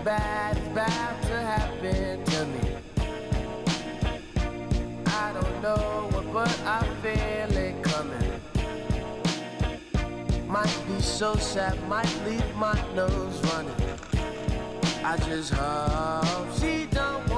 bad is about to happen to me. I don't know what, but I feel it coming. Might be so sad, might leave my nose running. I just hope she don't